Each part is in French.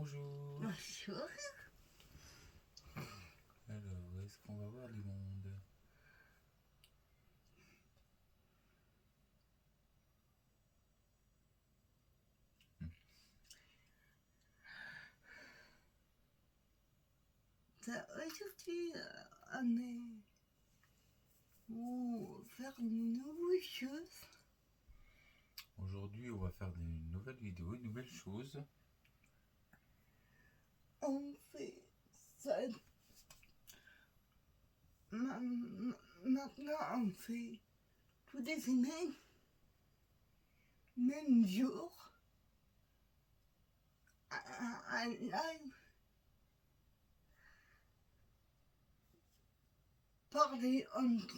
Bonjour. Bonjour. Alors, est-ce qu'on va voir du monde? Aujourd'hui, on est pour faire une nouvelle chose. Aujourd'hui, on va faire une nouvelle vidéo, une nouvelle chose. On fait ça. Maintenant, on fait tous les semaines, même jour, un live. Parler entre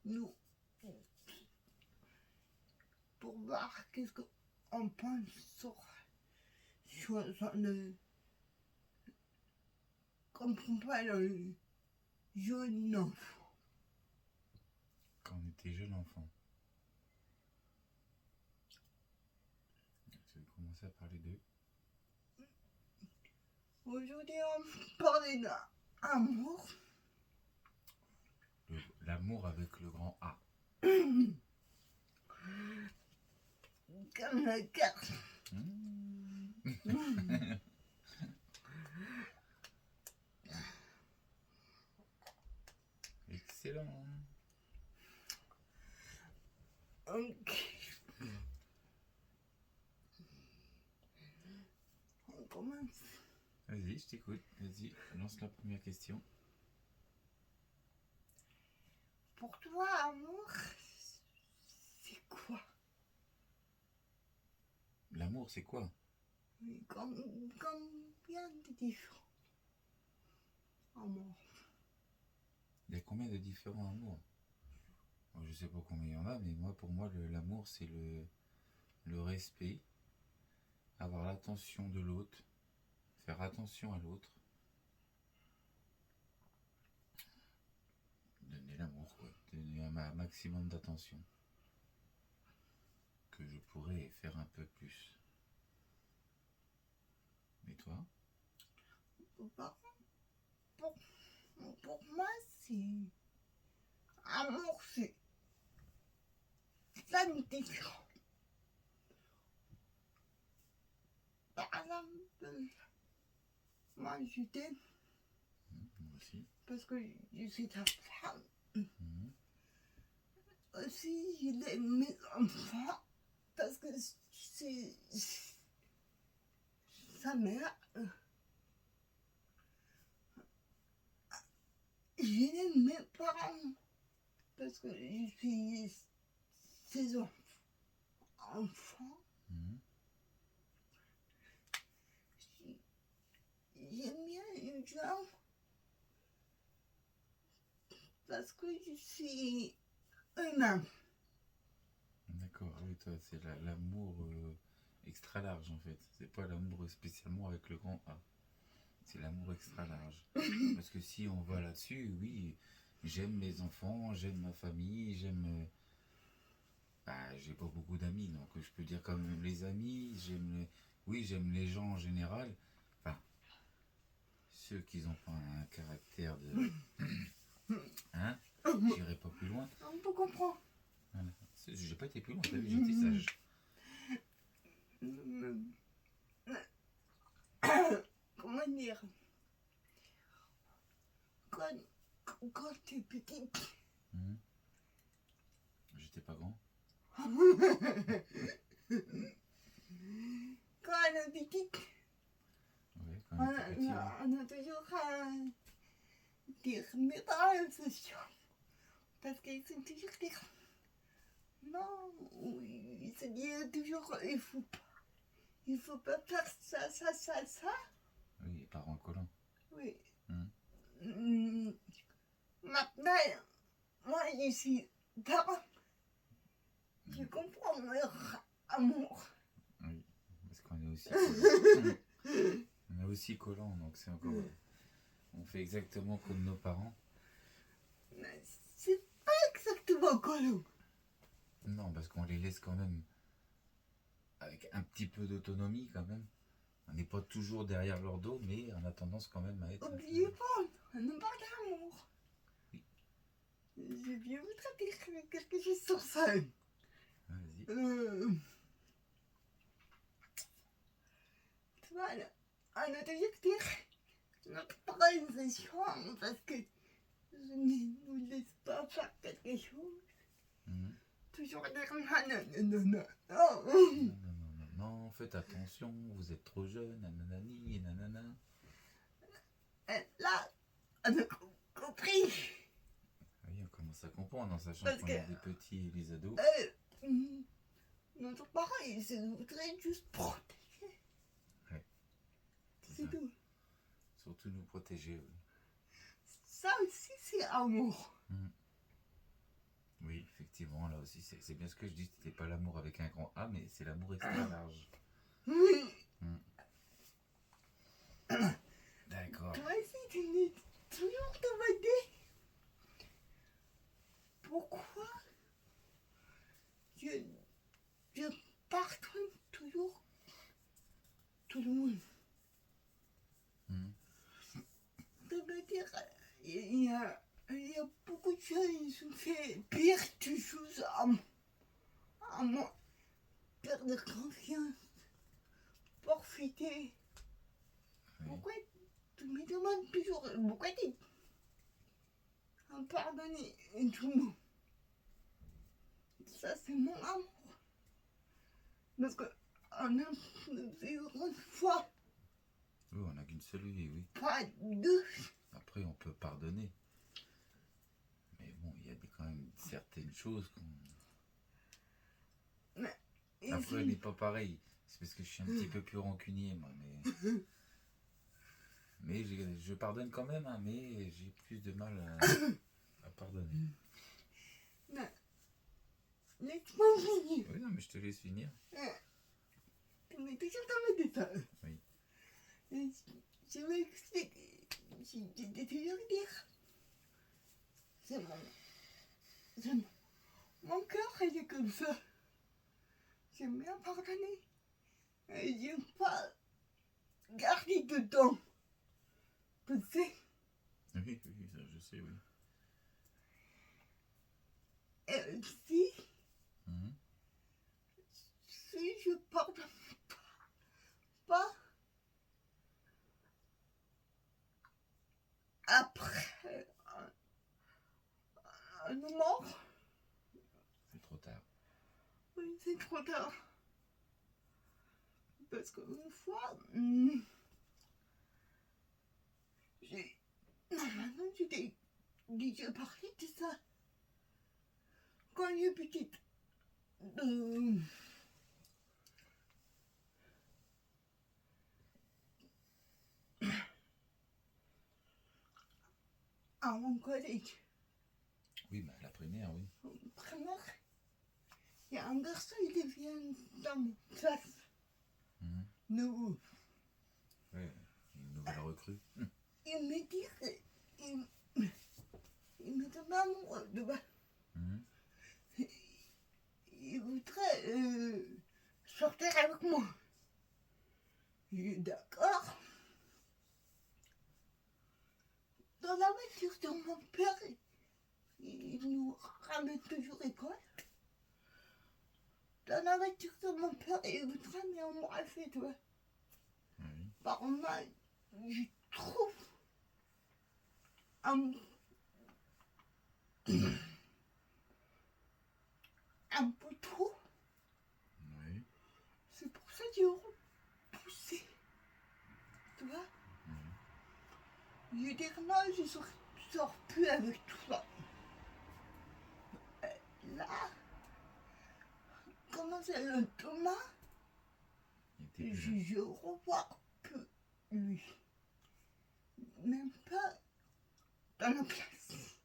nous pour voir qu'est-ce qu'on pense sur le comprend pas le jeune enfant. Quand on était jeune enfant. Tu veux commencer à parler d'eux? Aujourd'hui, on va parler d'amour. L'amour avec le grand A. Comme la carte. Excellent. Ok. On commence. Vas-y, je t'écoute. Vas-y, lance la première question. Pour toi, amour, c'est quoi? L'amour, c'est quoi? Oui, combien de différents amours? Il y a combien de différents amours? Bon, je sais pas combien il y en a, mais moi, pour moi, l'amour, c'est le respect, avoir l'attention de l'autre, faire attention à l'autre. Donner l'amour, quoi. Donner un maximum d'attention. Que je pourrais faire un peu plus. Et toi? Pour moi, c'est... Amour, c'est plein de différents. Par exemple, moi, je t'aime Moi aussi. parce que je suis ta femme. Aussi, je l'aime mes enfants parce que c'est sa mère. J'aime mes parents parce que je suis ses enfants. J'aime bien les gens parce que je suis humain. D'accord, oui, toi, c'est l'amour extra large en fait. C'est pas l'amour spécialement avec le grand A. C'est l'amour extra large. Parce que si on va là-dessus, oui, j'aime mes enfants, j'aime ma famille, j'aime. J'ai pas beaucoup d'amis, donc je peux dire quand même les amis, oui, j'aime les gens en général. Enfin, ceux qui n'ont pas un caractère de. Hein? J'irai pas plus loin. On peut comprendre. Voilà. J'ai pas été plus loin, t'as vu, j'étais sage. Comment dire? Quand t'es petite. J'étais pas grand. Quand on est petite. Ouais, quand on était petit. On a toujours à dire mes parents sociaux. Parce qu'ils sont toujours dire non, ils se disent toujours il faut pas faire ça, ça, ça, ça. Oui, les parents collants. Oui. Maintenant, moi je suis parent. Je comprends leur amour. Oui, parce qu'on est aussi collants. On est aussi collants, donc c'est encore. On fait exactement comme nos parents. Mais c'est pas exactement collant. Non, parce qu'on les laisse quand même avec un petit peu d'autonomie quand même. On n'est pas toujours derrière leur dos, mais on a tendance quand même à être. Oubliez pas, on nous parle d'amour. Oui. Je viens vous dire quelque chose sur ça. Vas-y. Tu vois, un objectif, notre organisation, parce que je ne vous laisse pas faire quelque chose. Mhm. Toujours dire non. Non, non, non, non, faites attention, vous êtes trop jeune, nanani et nanana. Là, on a compris. Oui, on commence à comprendre, en sachant Parce qu'on que- est des petits et les ados. Notre parent, il se voudrait juste protéger. C'est C'est ça. tout. Surtout nous protéger. Oui, Ça aussi, c'est amour. oui effectivement, là aussi, c'est bien ce que je dis. C'était pas l'amour avec un grand A, mais c'est l'amour extra large. Oui. D'accord. Toi aussi, tu n'es toujours demandé pourquoi je pardonne toujours tout le monde. Mhm. Ça veut dire, il y a beaucoup de choses qui sont fait pire de choses à moi. Perdre confiance, profiter. Oui. Pourquoi tu me demandes toujours pourquoi tu as pardonné tout le monde? Ça, c'est mon amour. Parce qu'on a une fois, Oui, on n'a qu'une seule vie, oui. pas deux. Après, on peut pardonner. Mais bon, il y a quand même certaines choses qu'on. Et Après, on si- n'est pas pareil. C'est parce que je suis un petit peu plus rancunier, moi. Mais je pardonne quand même, hein, mais j'ai plus de mal à pardonner. Non. Laisse-moi finir. Oui, non, mais je te laisse finir. Tu m'es toujours dans mes détails. Oui. Et je vais expliquer. Je vais toujours dire. C'est mon cœur, il est comme ça. J'aime bien pardonner. Et j'aime pas garder dedans. Tu sais, Oui, oui, ça, je sais, oui. si Mhm. je pardonne pas après un mort, C'est trop tard. oui, c'est trop tard. Parce qu'une fois, normalement, je t'ai déjà parlé de ça. Quand j'étais petite. À mon collège, Oui, bah, la première, oui. en primaire, il y a un garçon qui vient dans mon classe. Mhm. Nous, Ouais, une nouvelle recrue. il me dit, il me demande amoureux de moi. Mhm. Il voudrait sortir avec moi. Je dis d'accord. Dans la voiture de mon père, il nous ramène toujours à l'école. Dans la voiture de mon père, il voudrait m'embrasser, tu vois. Oui. Par contre, je trouve un, un peu trop. Oui. C'est pour ça que j'ai repoussé. Tu vois? Je dis non, je sors plus avec toi. Là, comment c'est le Thomas? Il était plus là. Je revois plus lui. Même pas dans la classe.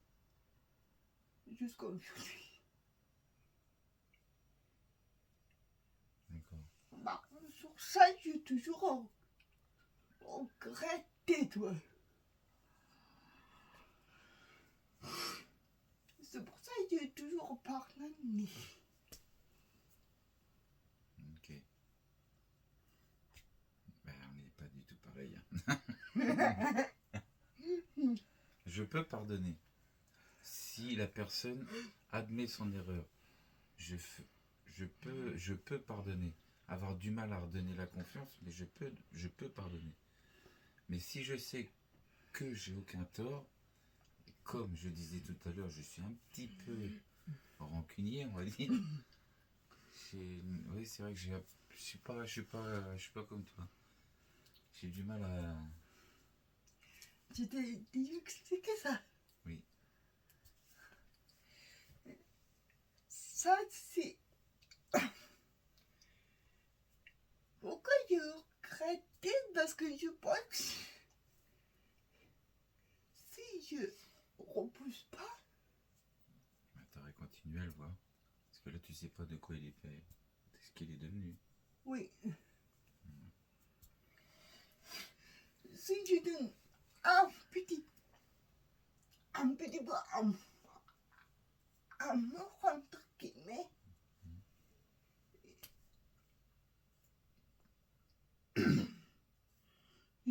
Jusqu'à aujourd'hui. D'accord. Par contre, sur ça, j'ai toujours regretté, toi. C'est pour ça que j'ai toujours pardonné. Ok. Ben, on peux pardonner. Si la personne admet son erreur, je, je peux pardonner. Avoir du mal à redonner la confiance, mais je peux pardonner. Mais si je sais que j'ai aucun tort, comme je disais tout à l'heure, je suis un petit peu rancunier, on va dire. Oui, c'est vrai que je suis pas comme toi. J'ai du mal à. Je t'ai dit expliquer ça. Oui. Ça, c'est. Pourquoi je regrettais? Parce que je pense que si je repousse pas, Bah, t'aurais continué à le voir. Parce que là, tu sais pas de quoi il est fait. De ce qu'il est devenu. oui. Si je donne un petit peu un mort entre guillemets, je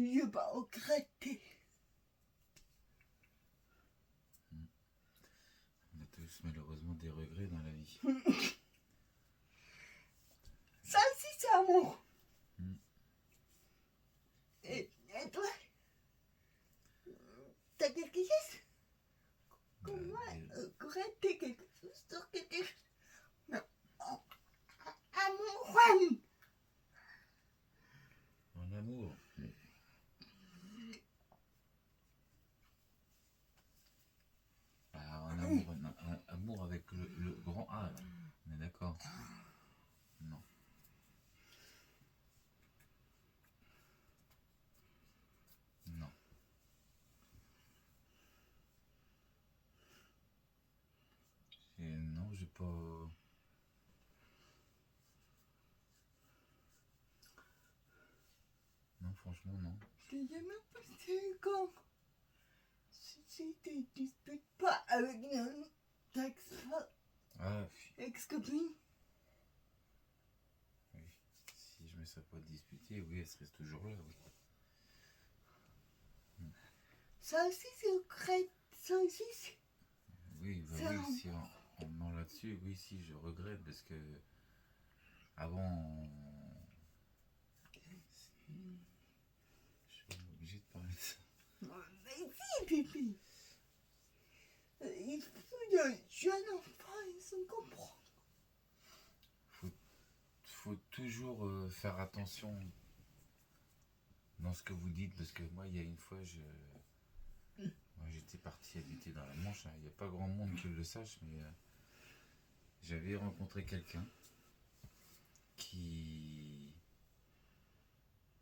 vais pas regretter. On a tous malheureusement des regrets dans la vie. Ça aussi, c'est amour. Mm. Et toi, t'as quelque chose? Comment regretter quelque chose sur quelque chose? Non. Amour. En amour. Ah, en amour, amour avec le grand A, là. On est d'accord? Non. Non. Non, j'ai pas. Non, franchement, non. Je t'ai jamais posé quand si tu disputes pas avec une Ah, ex-copine. oui. Si je me serais pas disputé, oui, elle serait toujours là, oui. Ça aussi, c'est regret. Ça aussi, c'est. Oui, bah C'est oui, un- si on ment là-dessus, oui, si, je regrette parce que avant, je suis obligé de parler de ça. Mais si, Pipi. Il faut un jeune enfant, il se comprend. Faut toujours faire attention dans ce que vous dites parce que moi, il y a une fois, moi, j'étais parti habiter dans la Manche. Hein. Il n'y a pas grand monde qui le sache, mais j'avais rencontré quelqu'un qui,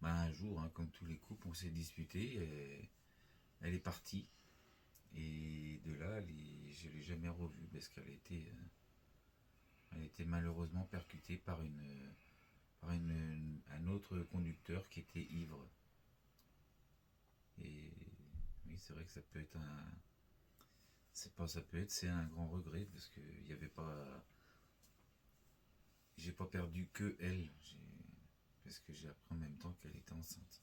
bah, un jour, hein, comme tous les couples, on s'est disputé. Et elle est partie. Et de là, je ne l'ai jamais revue parce elle était malheureusement percutée par un autre conducteur qui était ivre. Et oui, c'est vrai que ça peut être c'est un grand regret parce que il y avait pas, j'ai pas perdu que elle, parce que j'ai appris en même temps qu'elle était enceinte.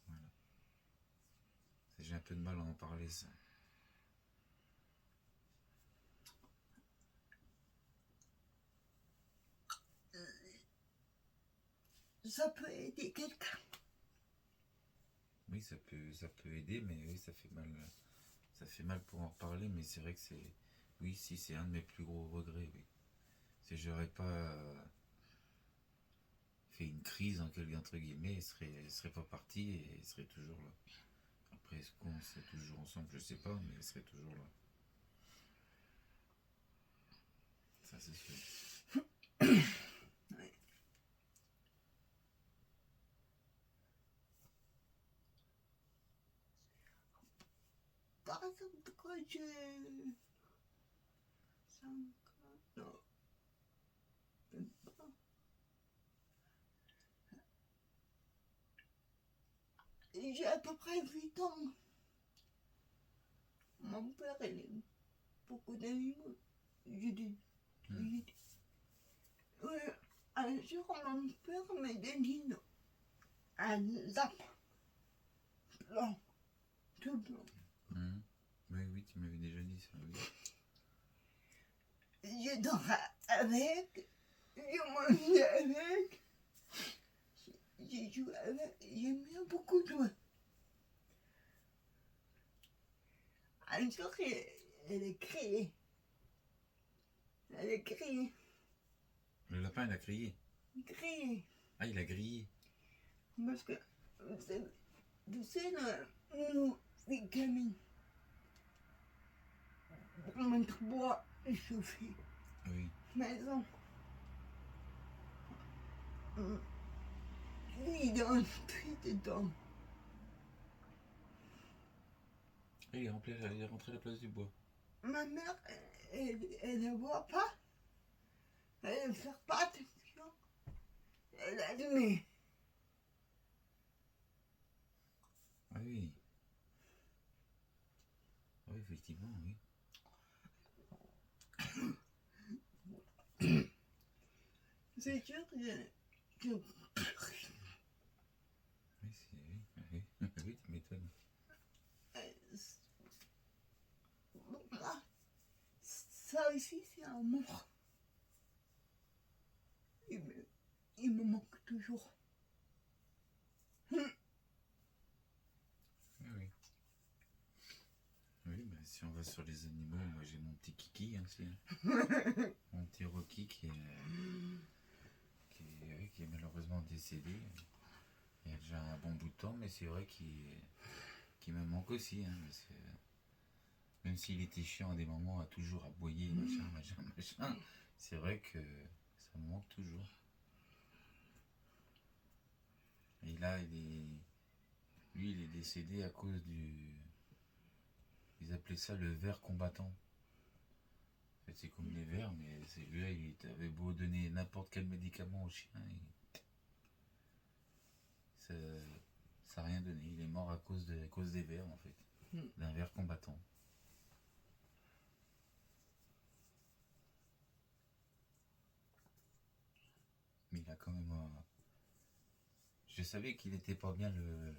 Voilà. J'ai un peu de mal à en parler ça. Ça peut aider quelqu'un. Oui, ça peut aider, mais oui, ça fait mal pour en reparler, mais c'est vrai que oui, si c'est un de mes plus gros regrets, oui. Si j'aurais pas fait une crise entre guillemets, elle serait pas partie et elle serait toujours là. Après, est-ce qu'on serait toujours ensemble, je sais pas, mais elle serait toujours là. Ça c'est sûr. Par exemple, quand j'ai 5 ans, non, même pas. J'ai à peu près 8 ans. Mon père, il a beaucoup d'animaux. J'ai dit, ouais, un jour, mon père m'a donné un lapin blanc, tout blanc. tu m'avais déjà dit ça, oui. Je dors avec, je mange avec, je joue avec, j'aime bien beaucoup jouer. Un jour, elle est criée. Elle est criée. Le lapin, il a crié. Criée. Ah, il a grillé. Parce que, tu sais, nous, les gamines, pour mettre bois chauffé, Oui. maison. Lui, il est entré dedans. Il est rentré à la place du bois. Ma mère, elle ne voit pas. Elle ne fait pas attention. Elle a allumé. Ah oui. Oui, effectivement, oui. C'est sûr que Oui, c'est... Oui, oui, tu m'étonnes. Là, ça aussi, c'est un amour. Il me manque toujours. Oui, oui. Oui, bah, si on va sur les animaux, moi j'ai mon petit Kiki, hein, mon petit Rocky qui est malheureusement décédé il y a déjà un bon bout de temps, mais c'est vrai qu'il me manque aussi, hein, parce que même s'il était chiant à des moments, à toujours aboyer, machin, c'est vrai que ça me manque toujours. Et là, lui, il est décédé à cause ils appelaient ça le ver combattant. En fait, c'est comme les vers, mais celui-là, il avait beau donner n'importe quel médicament au chien, ça n'a rien donné. Il est mort à cause des vers, en fait. D'un ver combattant. Mais il a quand même... Je savais qu'il était pas bien le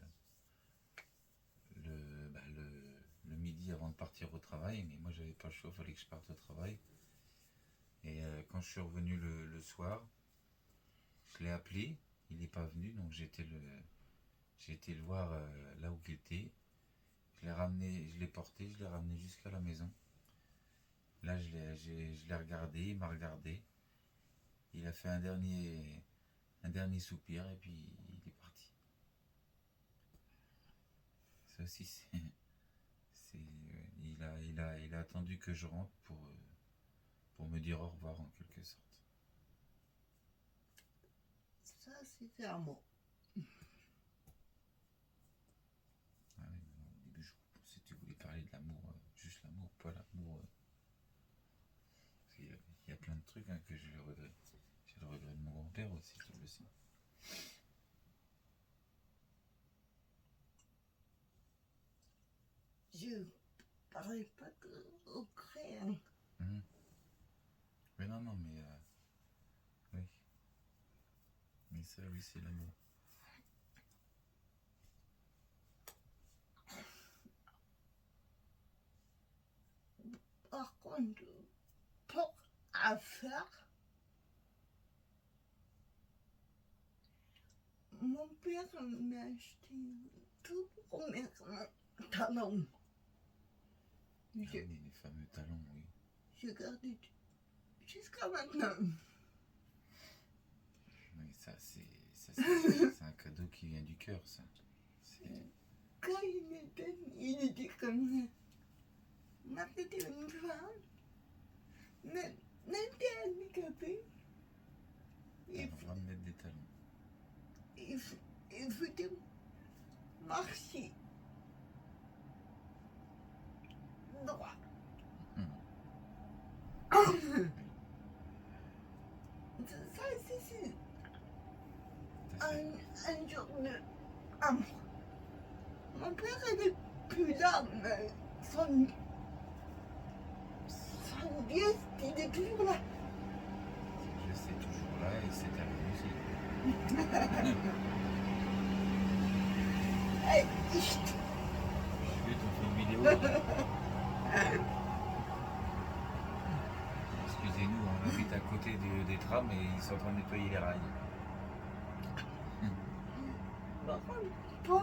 midi avant de partir au travail, mais moi j'avais pas le choix, il fallait que je parte au travail. Et quand je suis revenu le soir, je l'ai appelé, il n'est pas venu, donc j'ai été le voir là où il était. Je l'ai ramené, je l'ai porté, je l'ai ramené jusqu'à la maison. Là, je l'ai regardé, il m'a regardé. Il a fait un dernier soupir et puis il est parti. Ça aussi, il a attendu que je rentre pour me dire au revoir en quelque sorte. Ça, c'était un mot. Ah oui, au début, je pensais que tu voulais parler de l'amour, juste l'amour, pas l'amour. Il y a plein de trucs que je regrette. J'ai le regret de mon grand-père aussi, tu le sais. Je parlais pas de regret. Hein. Mais non, mais... oui. Mais ça, oui, c'est l'amour. Par contre, pour à faire, mon père m'a acheté tout premier talon. Ah oui, les fameux talons, oui. Je gardé jusqu'à maintenant. Oui, ça, c'est un cadeau qui vient du cœur, ça. Quand il était comme ça. Moi, c'était une femme, même t'es handicapé. On a le droit de mettre des talons. Il faisait marcher droit. Ça, c'est un genre de amour. Mon père n'est plus là, mais son Dieu, il est toujours là. Je sais, toujours là et c'est à lui aussi. Hey, J'ai vu ton film vidéo. On habite à côté des trams et ils sont en train de nettoyer les rails. Par contre, toi,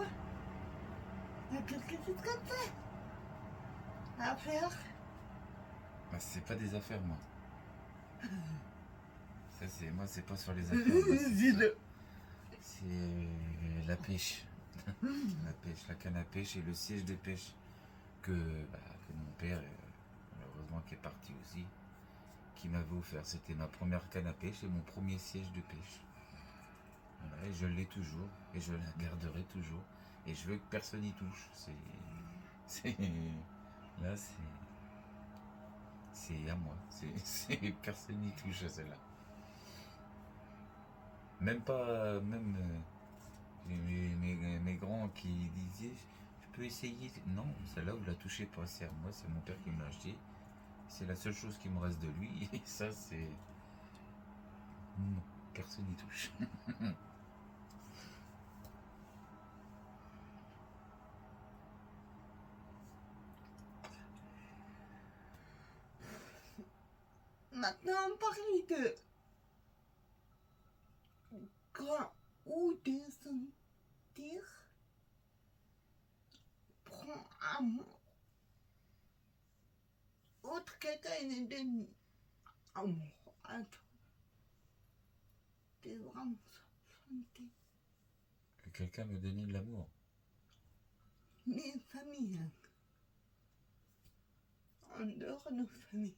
qu'est-ce que tu te fais à faire? Bah, c'est pas des affaires, moi. Ça, c'est moi, c'est pas sur les affaires. Moi, c'est la pêche. La pêche, la canne à pêche et le siège de pêche que mon père, malheureusement, qui est parti aussi, qui m'avait offert. C'était ma première canne à pêche et mon premier siège de pêche. Voilà, et je l'ai toujours et je la garderai toujours. Et je veux que personne y touche. Là, c'est à moi. Personne n'y touche à celle-là. Même pas, même mes grands qui disaient, je peux essayer. Non, celle-là, vous la touchez pas. C'est à moi, c'est mon père qui me l'a acheté. C'est la seule chose qui me reste de lui. Et ça, c'est. Non, personne n'y touche. Maintenant, on parle de quand ou de sentir prend amour. Autre quelqu'un ne donne amour à toi. T'es vraiment sentir. Que quelqu'un me donnait de l'amour. Mes familles, en dehors de nos familles.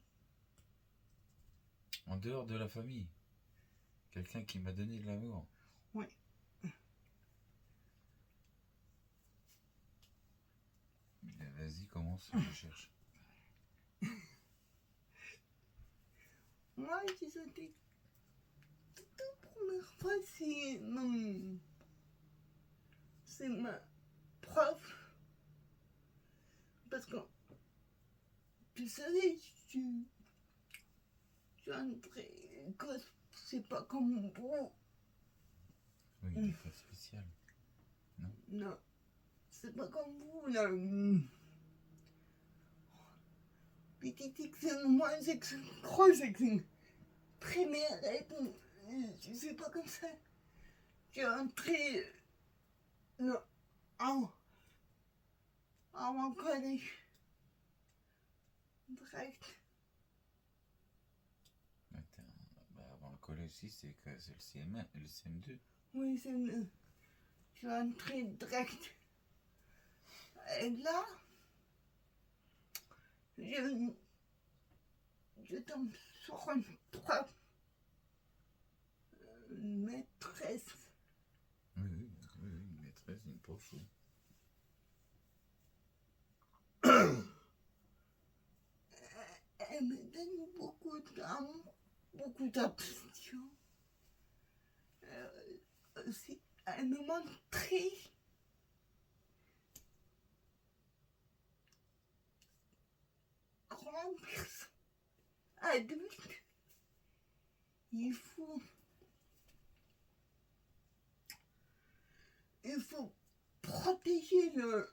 En dehors de la famille. Quelqu'un qui m'a donné de l'amour. Oui. Vas-y, commence, je cherche. Moi, j'ai senti toute première fois, c'est ma prof. Parce que, tu savais, tu entrais école, c'est pas comme vous. Oui, il est pas spécial. Non, c'est pas comme vous, là. Petit section, moins section, grosse section. Primaire et tout. Je sais pas comme ça. J'ai entré non, en mon collège. Direct. Attends, avant le collège, si, c'est le CM1, le CM2. Oui, c'est mieux. Je suis entrée direct. Et là, je tombe sur une prof, une maîtresse. Oui, une maîtresse, une prof. Oui. Elle me donne beaucoup d'amour, beaucoup d'affection. Aussi, elle me montre très grande personne, adulte. Il faut protéger le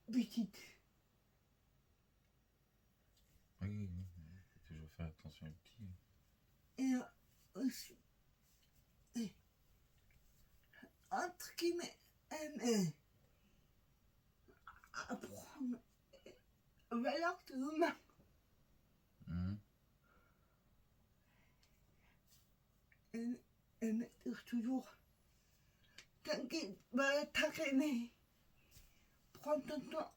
petit. Oui, faut toujours faire attention au petit. Et aussi, entre guillemets, apprendre valeur de l'humain. Elle me dit toujours, t'inquiète, t'arriver, prends ton temps.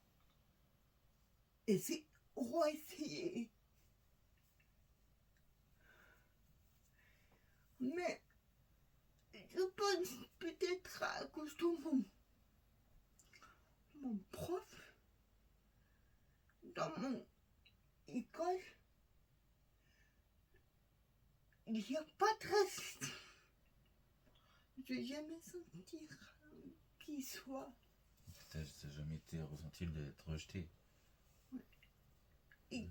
Et c'est essayer. Mais je pense peut-être à cause de mon prof dans mon école, il n'y a pas de reste. Je n'ai jamais senti qu'il soit. T'as jamais été ressenti d'être rejeté. Et,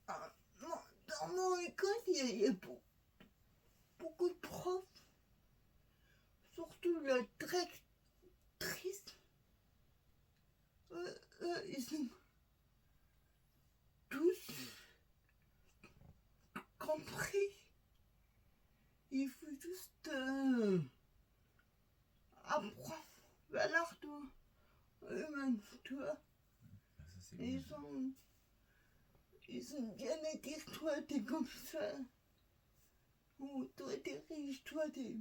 dans mon école, il y a beaucoup de profs, surtout la directrice. Ils sont tous compris. Il faut juste apprendre à l'art eux-mêmes, tu vois. Ah, ça, c'est bien. Ils ont bien été, toi t'es comme ça. Ou toi t'es riche, toi t'es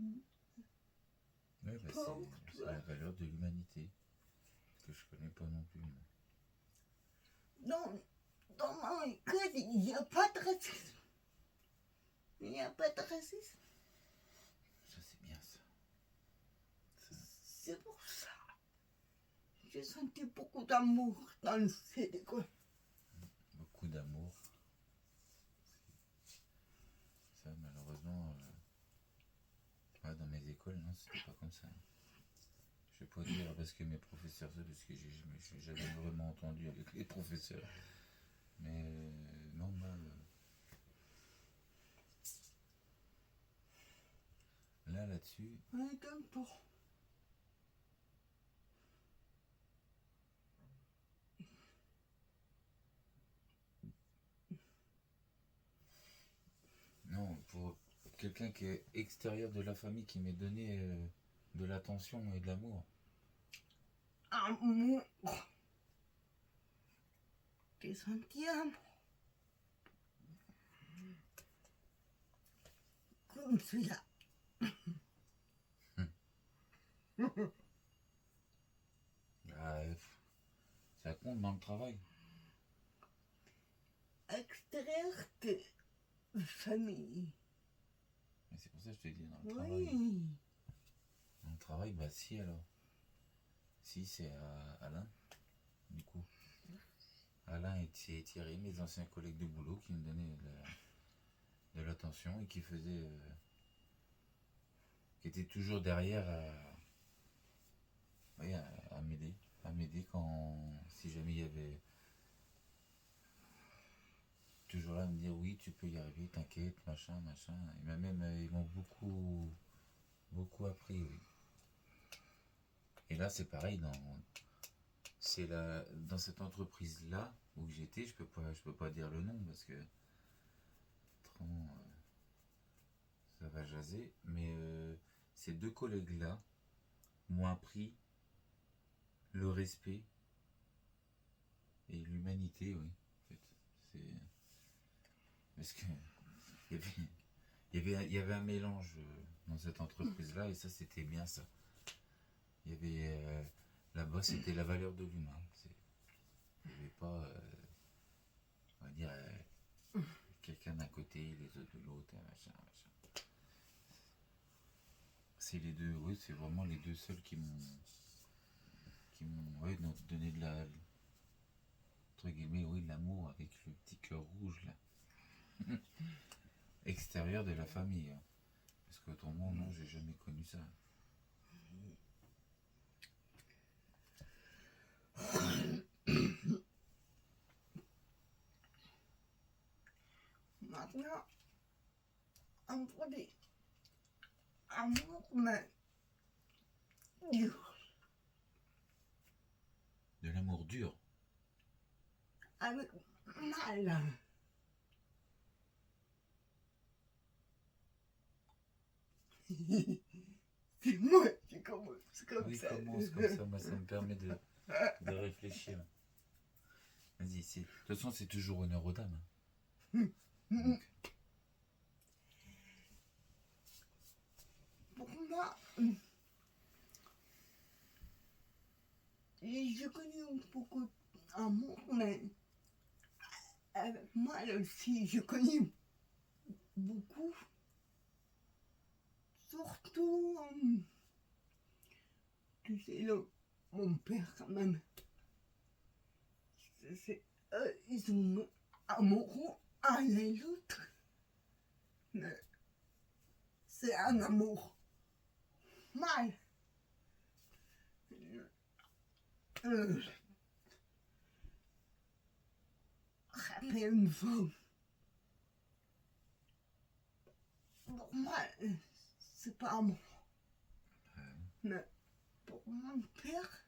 Ouais, bah, pauvre, tu c'est vois. la valeur de l'humanité. Que je connais pas non plus. Moi. Dans mon école, il n'y a pas de racisme. Il n'y a pas de racisme. Ça, c'est bien ça. C'est pour ça. J'ai senti beaucoup d'amour dans cette école. Beaucoup d'amour. Ça, malheureusement, dans mes écoles, non, c'était pas comme ça. Je vais pas dire parce que mes professeurs, ça, parce que j'ai jamais vraiment entendu avec les professeurs. Mais non, moi, là-dessus, Ouais, comme pour. non, pour quelqu'un qui est extérieur de la famille, qui m'ait donné de l'attention et de l'amour. Amour. J'ai senti amour. Comme celui-là. Bah, ça compte dans le travail. Extérieur de famille. Mais c'est pour ça que je te dis, dans le travail. Oui. Dans le travail, bah si alors. Si, c'est Alain, du coup. Alain et Thierry, mes anciens collègues de boulot, qui me donnaient de l'attention et qui faisaient. Qui étaient toujours derrière oui, à m'aider. À m'aider quand. Si jamais il y avait. Toujours là à me dire oui, tu peux y arriver, t'inquiète, machin, machin. Ils m'ont beaucoup appris, oui. Et là, c'est pareil, dans cette entreprise-là où j'étais, je peux pas dire le nom parce que autrement, ça va jaser, mais ces deux collègues-là m'ont appris le respect et l'humanité, oui. En fait, c'est parce que il y avait, il y avait un mélange dans cette entreprise-là et ça, c'était bien ça. Il y avait là-bas, c'était la valeur de l'humain. Il n'y avait pas, on va dire, quelqu'un d'un côté, les autres de l'autre, machin, machin. C'est les deux, oui, c'est vraiment les deux seuls qui m'ont ouais, donné de la, entre guillemets, oui, de l'amour avec le petit cœur rouge là, extérieur de la famille. Hein. Parce qu'autrement, non, j'ai jamais connu ça. Maintenant, on peut dire amour, mais dur. De l'amour dur. Avec mal. C'est moi qui commence comme Oui, ça. commence comme ça, moi ça me permet de réfléchir. Vas-y, de toute façon, c'est toujours honneur aux dames. Donc, Pour moi, j'ai connu beaucoup d'amour, mais avec mal aussi, j'ai connu beaucoup. Surtout, tu sais, mon père quand même. Ils sont amoureux un et l'autre. Mais c'est un amour mal. Frapper une femme. Pour moi, c'est pas amour. Mais pour mon père,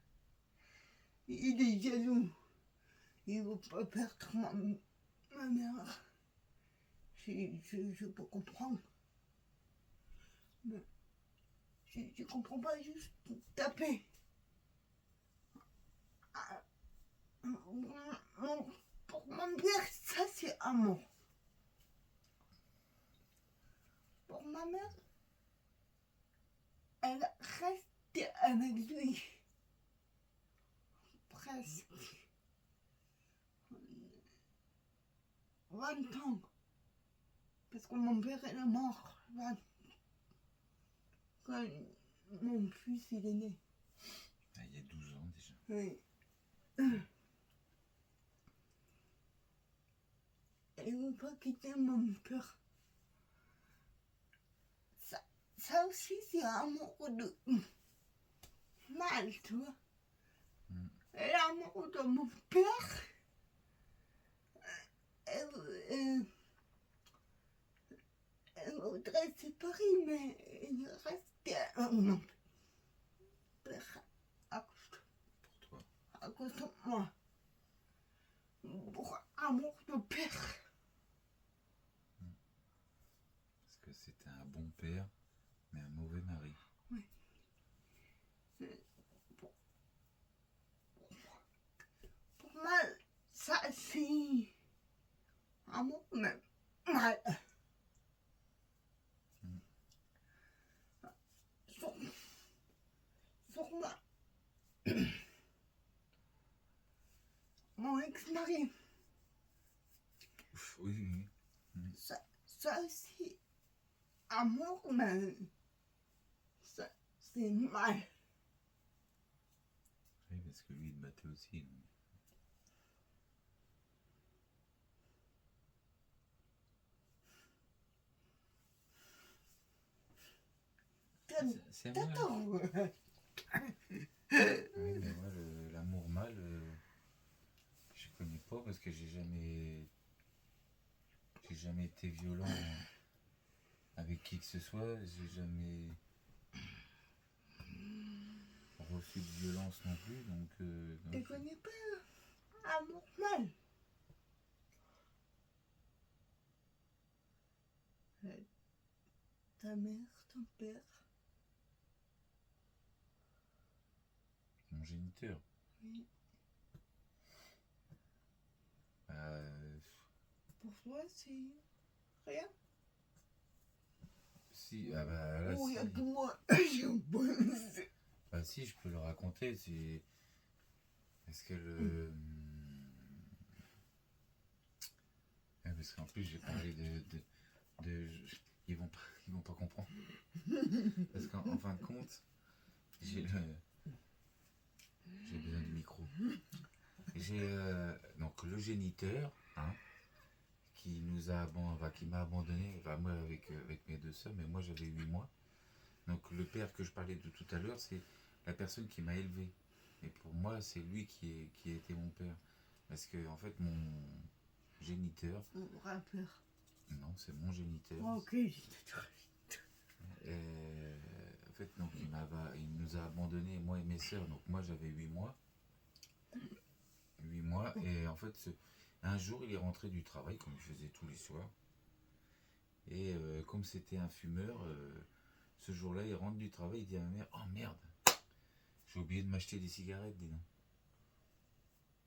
il est jaloux. Il veut pas perdre ma mère. je peux comprendre. Mais je comprends pas juste taper. Ah, pour mon père, ça c'est amour. Pour ma mère, elle reste avec lui. Presque 20 ans. Parce que mon père est mort quand mon fils il est né. Ah, il y a 12 ans déjà. Oui. Elle ne veut pas quitter mon père. Ça aussi, c'est un amour de mal, tu vois. L'amour de mon père, elle voudrait se séparer, mais il reste mon père à Pour toi. cause de moi. Pour amour de père. Parce que c'était un bon père, mais un mauvais mari. Oui. Pour moi, ça c'est amour, mais mal. Sur moi. Mon ex-mari. Oui. Ça aussi, amour, mais ça, c'est mal. Oui, parce que lui, il te battait aussi. Donc. C'est moi. Oui, mais moi, l'amour mal, je connais pas parce que j'ai jamais été violent avec qui que ce soit. J'ai jamais reçu de violence non plus, donc. Tu connais pas amour mal. Ta mère, ton père. Mon géniteur. Oui. Pour toi, c'est rien. Si, ah bah là, Oh, il si. y a que moi. J'ai un bon. Bah si, je peux le raconter. C'est. Est-ce que le. Parce qu'en plus, j'ai parlé ils vont pas comprendre. Parce qu'en fin de compte, j'ai besoin du micro. J'ai donc le géniteur, hein, qui m'a abandonné, enfin, moi avec mes deux sœurs, mais moi j'avais 8 mois. Donc le père que je parlais de tout à l'heure, c'est la personne qui m'a élevé. Et pour moi, c'est lui qui a été mon père. Parce que en fait, mon géniteur, Mon rappeur. non, c'est mon géniteur. Ok. En fait, donc il nous a abandonnés, moi et mes sœurs. Donc moi j'avais 8 mois. 8 mois. Et en fait, un jour, il est rentré du travail, comme il faisait tous les soirs. Et comme c'était un fumeur, ce jour-là, il rentre du travail, il dit à ma mère, oh merde, j'ai oublié de m'acheter des cigarettes, dis donc.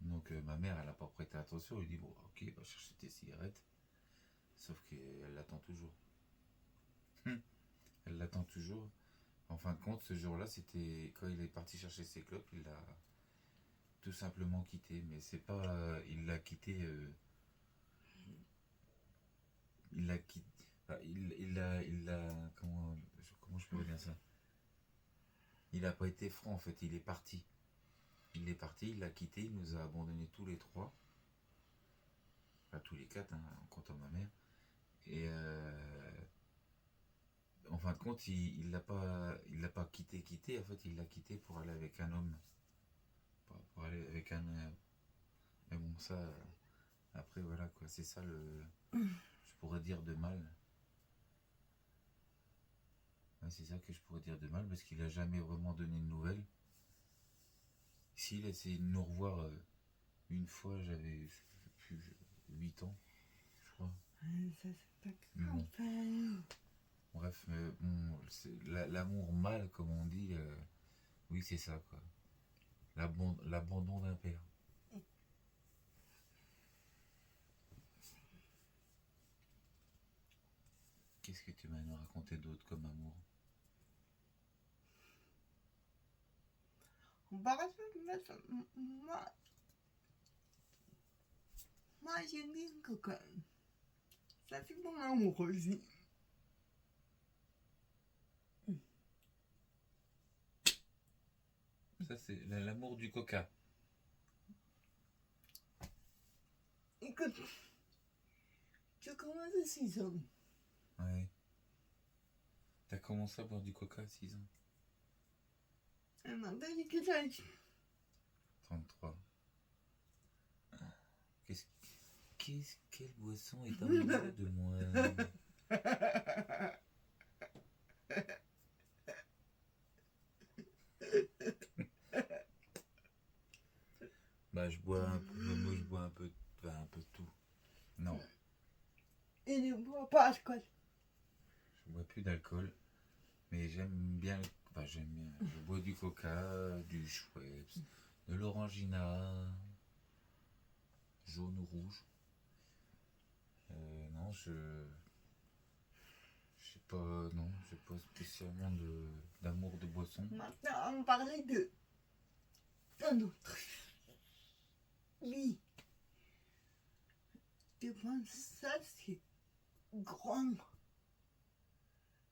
Donc ma mère, elle n'a pas prêté attention, elle dit, bon, ok, va chercher tes cigarettes. Sauf qu'elle l'attend toujours. Elle l'attend toujours. En fin de compte, ce jour-là, c'était quand il est parti chercher ses clopes, il l'a tout simplement quitté. Mais c'est pas. Il l'a quitté. Il l'a quitté. Enfin, comment je peux dire ça. Il n'a pas été franc en fait, il est parti. Il est parti, il l'a quitté, il nous a abandonnés tous les trois. Enfin, tous les quatre, hein, en comptant ma mère. Et en fin de compte, il l'a pas quitté. En fait, il l'a quitté pour aller avec un homme. Pour aller avec un. Mais bon, ça. Après, voilà quoi, c'est ça le. Je pourrais dire de mal. Ouais, c'est ça que je pourrais dire de mal parce qu'il a jamais vraiment donné de nouvelles. S'il a essayé de nous revoir une fois, j'avais plus 8 ans, je crois. ça c'est pas Bon. grave. Bref, bon, l'amour mâle, comme on dit, oui, c'est ça, quoi. L'abandon d'un père. Qu'est-ce que tu m'as nous raconter d'autre comme amour? Par exemple, moi j'aime bien le coca. Ça c'est mon amour aussi. Ça, c'est l'amour du coca. Écoute, tu commences à 6 ans. Ouais. T'as commencé à boire du coca à 6 ans. Et maintenant j'ai quel âge? 33. Quelle boisson est amoureux de moi? Bah, je bois un peu, moi je bois un peu, enfin, un peu de tout. Non, Et ne bois pas alcool. je bois plus d'alcool, mais j'aime bien, enfin, j'aime bien, je bois du coca, du Schweppes, de l'orangina, jaune ou rouge. Non, je sais pas, non, j'ai pas spécialement d'amour de boisson. Maintenant, on parlait d'un autre. Oui. Je pense que ça, c'est grand.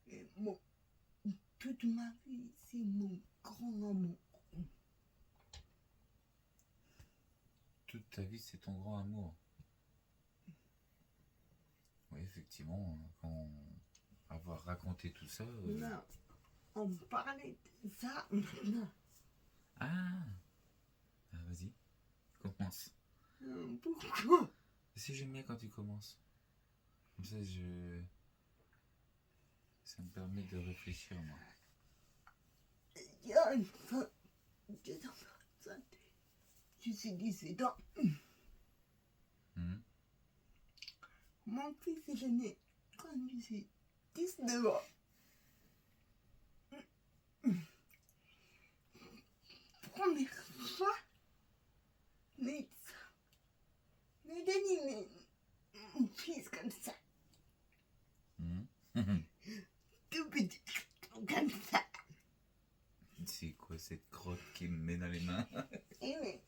Et toute ma vie, c'est mon grand amour. Toute ta vie, c'est ton grand amour. Oui, effectivement, quand avoir raconté tout ça. Non, on parlait de ça maintenant. Ah, vas-y, commence. Pourquoi? Si j'aime bien quand tu commences. Comme ça, ça me permet de réfléchir, moi. Il y a une fois, j'étais enceinte. Je suis 17 ans. Mon fils est né quand je suis 19 ans. Première fois, mais donné mon fils comme ça. Tout petit, comme ça. C'est quoi cette crotte qui me met dans les mains? Et mais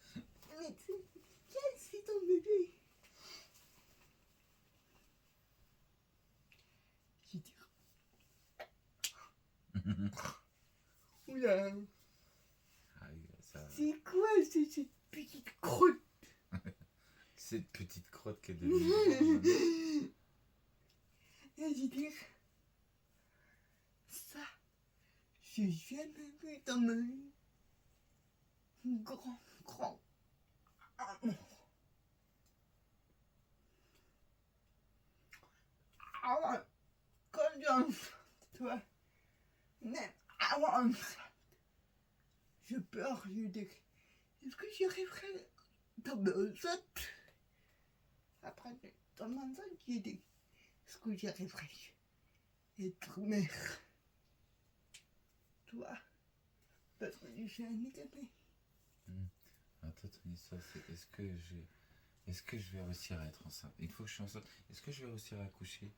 quel c'est ton bébé? Je dis, oula, Ça... c'est quoi cette petite crotte? Cette petite crotte qui est devenue. Et je dis, ça, j'ai jamais vu dans ma vie. Grand amour. Avant, quand toi, même avant ça, je peur, je dis, est-ce que j'y arriverai dans ma enceinte? Après, dans ma enceinte, j'ai dit, est-ce que j'y arriverai être mère? Toi, parce que je suis handicapée. Attends, Tonissa, c'est est-ce que je vais réussir à être enceinte? Une fois que je suis enceinte, est-ce que je vais réussir à accoucher?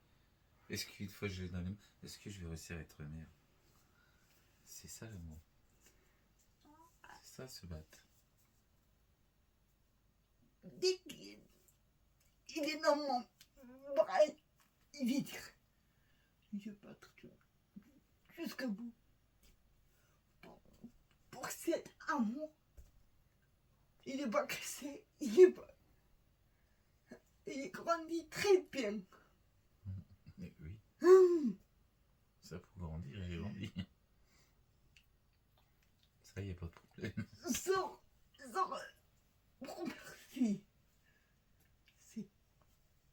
Est-ce qu'une fois que je l'ai dans les mains, est-ce que je vais réussir à être mère? C'est ça l'amour. C'est ça se battre. Dès qu'il est dans mon bras, il va dire, je vais battre jusqu'au bout. Pour cet amour, il est pas cassé, il grandit très bien. Mais oui. Ça pour grandir, il grandit. Ça, y a pas de problème. Sans première fille, c'est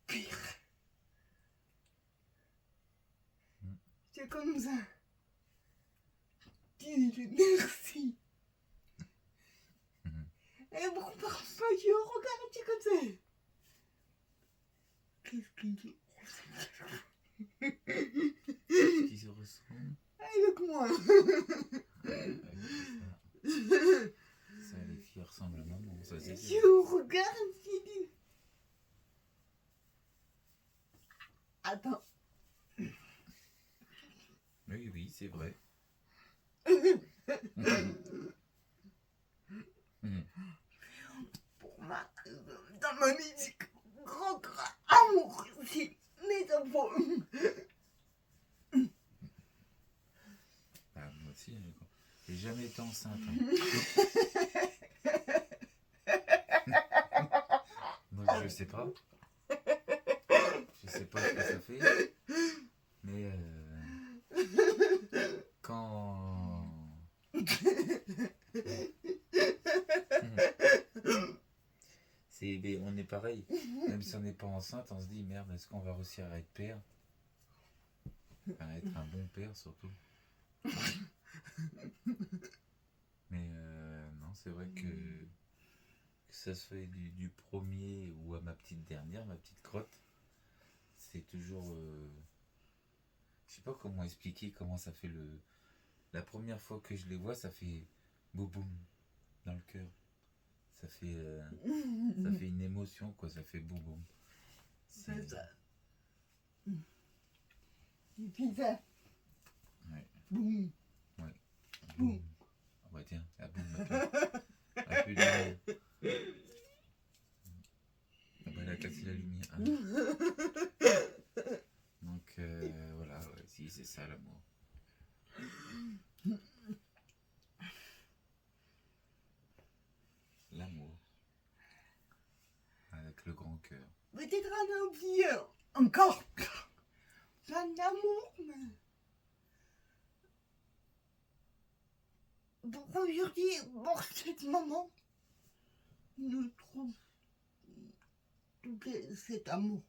pire. C'est comme ça. Dis merci. Et bon, parfois, je regarde comme ça. Qu'est-ce qu'il dit? Qui se ressemble. Avec moi. Ouais, ça, les filles ressemblent à maman, ça c'est sûr. Je regarde, j'ai dit. Attends. Oui, oui, c'est vrai. Pour moi, dans ma musique, grand amour, c'est mes enfants. Ah, moi aussi, j'ai jamais été enceinte. Donc je sais pas. Je sais pas ce que ça fait. Mais quand. On est pareil. Même si on n'est pas enceinte, on se dit merde, est-ce qu'on va réussir à être père? À être un bon père surtout. Mais non, c'est vrai que ça se fait du premier ou à ma petite dernière, ma petite crotte, c'est toujours. Je sais pas comment expliquer comment ça fait le. La première fois que je les vois, ça fait boum boum dans le cœur. Ça fait une émotion quoi, ça fait boum boum. C'est ça. Et puis ça. Ouais. Boum. Ouais. Boum. Ah bah tiens, la boum a plus de mots. Ah bah elle a cassé la lumière. Hein. Donc voilà, ouais, si c'est ça l'amour. L'amour. Avec le grand cœur. Peut-être un oublié encore. Plein d'amour, mais. Pour aujourd'hui, pour cette maman, nous trouve tout cet amour.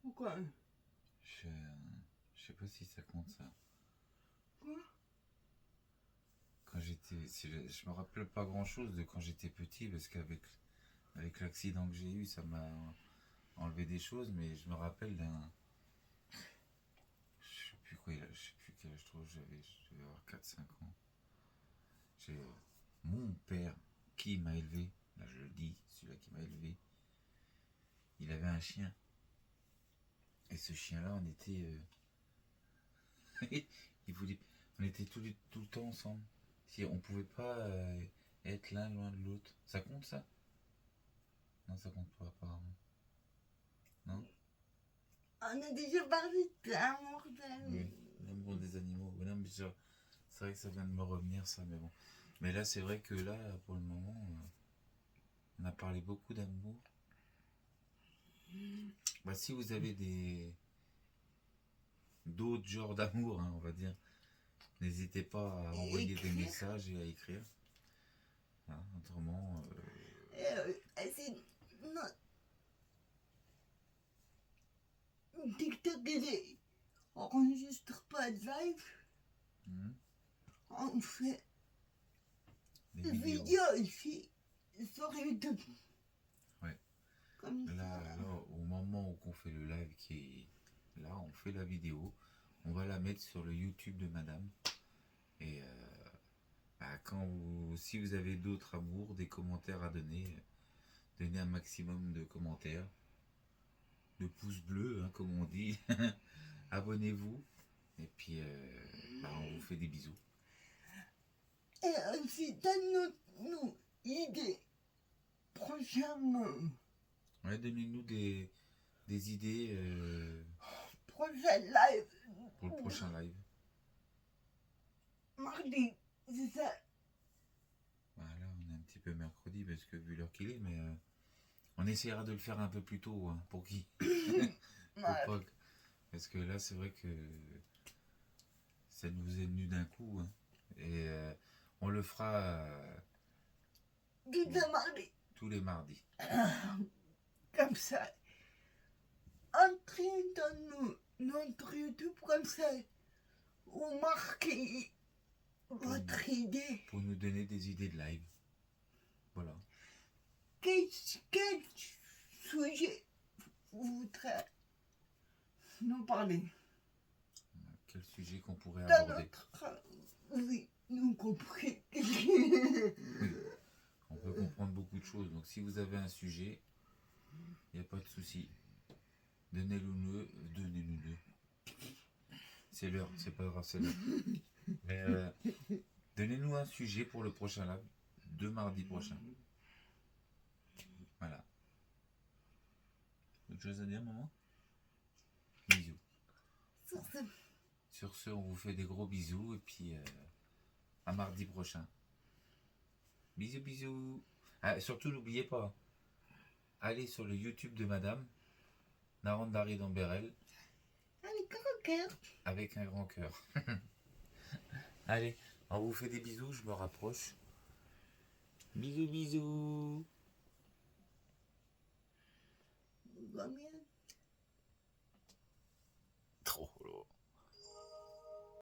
Pourquoi? Je sais pas si ça compte ça. Quoi? Quand j'étais. Je me rappelle pas grand chose de quand j'étais petit parce qu'avec l'accident que j'ai eu, ça m'a enlevé des choses, mais je me rappelle d'un. Je sais plus quoi, je sais plus quel âge je trouve, je devais avoir 4-5 ans. J'ai mon père qui m'a élevé, là je le dis, celui-là qui m'a élevé, il avait un chien. Et ce chien-là, on était. il voulait, on était tout le temps ensemble. Si on pouvait pas être l'un loin de l'autre. Ça compte ça? Non, ça compte pas apparemment. Non? On a déjà parlé d'amour. Oui, l'amour des animaux. Ouais, non, mais c'est vrai que ça vient de me revenir ça, mais bon. Mais là, c'est vrai que là, pour le moment, on a parlé beaucoup d'amour. Bah, si vous avez d'autres genres d'amour, hein, on va dire, n'hésitez pas à envoyer des messages et à écrire. Hein, autrement, C'est. Non. TikTok, on enregistre pas de live. On fait des des vidéos. vidéos ici sur YouTube. Ouais. Comme Là, ça. au moment où on fait le live qui est là, on fait la vidéo. On va la mettre sur le YouTube de Madame. Et bah, si vous avez d'autres amours, des commentaires à donner, donnez un maximum de commentaires, de pouces bleus, hein, comme on dit. Abonnez-vous. Et puis, bah, on vous fait des bisous. Et aussi, donne-nous idées prochaines. Ouais, donnez-nous des idées Prochain live. pour le prochain live. Mardi, c'est ça. Voilà, on est un petit peu mercredi parce que vu l'heure qu'il est, mais on essaiera de le faire un peu plus tôt, hein, pour qui pas, parce que là, c'est vrai que ça nous est venu d'un coup, hein, et on le fera tous les mardis. Comme ça. Entrez dans notre YouTube comme ça. Ou marquez votre idée. Pour nous donner des idées de live. Voilà. Quel sujet sujet vous voudrez nous parler? Quel sujet qu'on pourrait Dans aborder? notre... Oui, nous compris. Oui, on peut comprendre beaucoup de choses. Donc si vous avez un sujet, il n'y a pas de souci. Donnez-nous-le. Donnez-nous-le. C'est l'heure, c'est pas grave, c'est l'heure. Mais donnez-nous un sujet pour le prochain lab de mardi prochain. Voilà. Autre chose à dire, maman? Bisous. Sur ce, Sur ce, on vous fait des gros bisous et puis à mardi prochain. Bisous, bisous. Ah, surtout, n'oubliez pas, allez sur le YouTube de Madame Narandari Damberel allez, cœur. avec un grand cœur. Allez, on vous fait des bisous, je me rapproche. Bisous, bisous. Va bien.